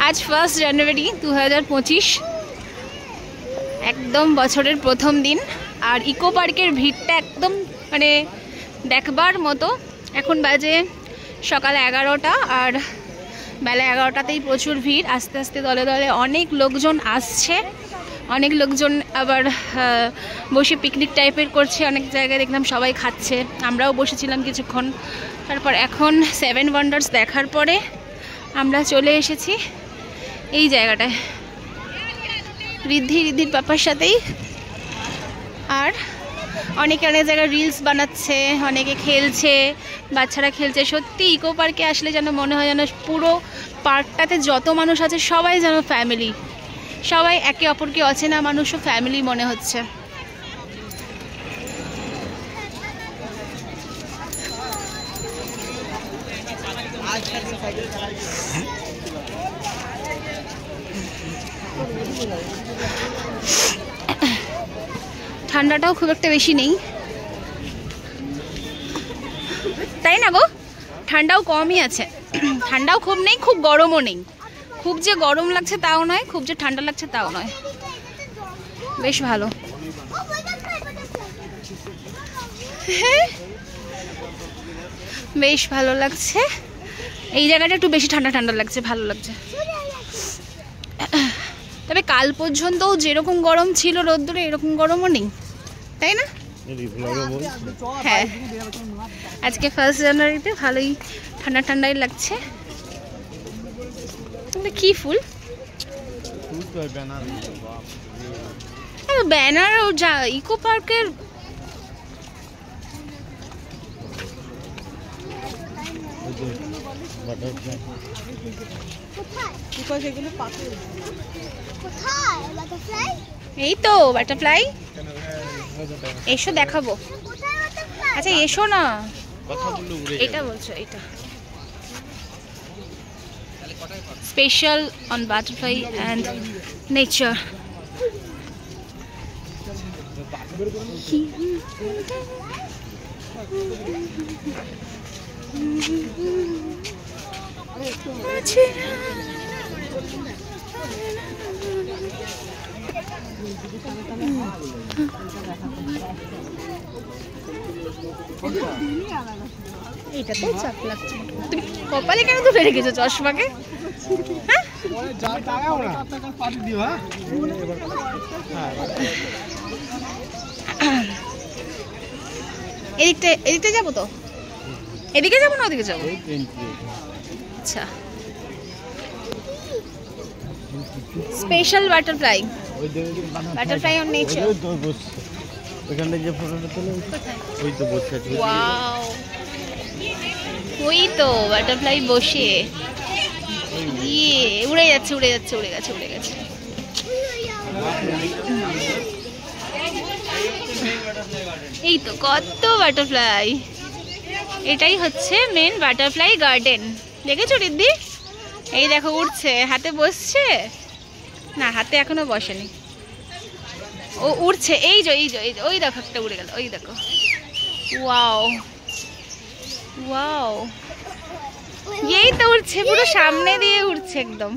আজ 1 জানুয়ারি 2025, একদম বছরের প্রথম দিন। আর ইকো পার্কের ভিড়টা একদম মানে দেখবার মতো। এখন বাজে সকাল 11টা, আর বেলা 11টাতেই প্রচুর ভিড়। আস্তে আস্তে দলে দলে অনেক লোকজন আসছে, অনেক লোকজন আবার বসে পিকনিক টাইপের করছে। অনেক জায়গায় দেখলাম সবাই খাচ্ছে, আমরাও বসেছিলাম কিছুক্ষণ। তারপর এখন 7 ওয়ান্ডার্স দেখার পরে আমরা চলে এসেছি এই জায়গাটায় রিদ্ধির পাপার সাথেই। আর অনেকে অনেক জায়গায় রিলস বানাচ্ছে, অনেকে খেলছে, বাচ্চারা খেলছে। সত্যি ইকো পার্কে আসলে যেন মনে হয় যেন পুরো পার্কটাতে যত মানুষ আছে সবাই যেন ফ্যামিলি, সবাই একে অপরকে অচেনা মানুষও ফ্যামিলি মনে হচ্ছে। ঠান্ডাটাও খুব একটা বেশি নেই, তাই না গো? ঠান্ডাও কমই আছে, ঠান্ডাও খুব নেই, খুব গরমও নেই। খুব যে গরম লাগছে তাও নয়, খুব যে ঠান্ডা লাগছে তাও নয়, বেশ ভালো। বেশ ভালো লাগছে। এই জায়গাটা একটু বেশি ঠান্ডা ঠান্ডা লাগছে, ভালো লাগছে। তবে কাল পর্যন্তও যেরকম গরম ছিল রোদ্দুরে, এরকম গরমও নেই, তাই না? হ্যাঁ, আজকে 1 জানুয়ারিতে ভালোই ঠান্ডা ঠান্ডাই লাগছে। কি ফুল? ব্যানার ইকো পার্কের। এই তো বাটারফ্লাই, এসো দেখাবো। আচ্ছা এসো না, এটা বলছো, এটা special on butterfly and nature. এটা তো চাপ লাগছে। তুমি কপালে কেন ধরে রেখেছো চশমাকে? হ্যাঁ, এদিকটা যাবো তো, এদিকে যাবো না ওদিকে যাবো? আচ্ছা, special butterfly, butterfly on nature. ওখানে যে ফটোটা তোলা ওই তো বসে আছে। ওয়াও, ওই তো বাটারফ্লাই বসে, ইয়ে উড়ে যাচ্ছে, উড়ে যাচ্ছে, উড়ে গেছে, উড়ে গেছে। এই তো কত বাটারফ্লাই। এটাই হচ্ছে মেন বাটারফ্লাই গার্ডেন। দেখেছো রিদ্ধি? এই দেখো উড়ছে, হাতে বসছে না, হাতে এখনো বসেনি, ও উড়ছে। এই যে এই যে এই যে ওই দেখো একটা উড়ে গেল, ওই দেখো। ওয়াও ওয়াও, এই তো উড়ছে, পুরো সামনে দিয়ে উড়ছে একদম।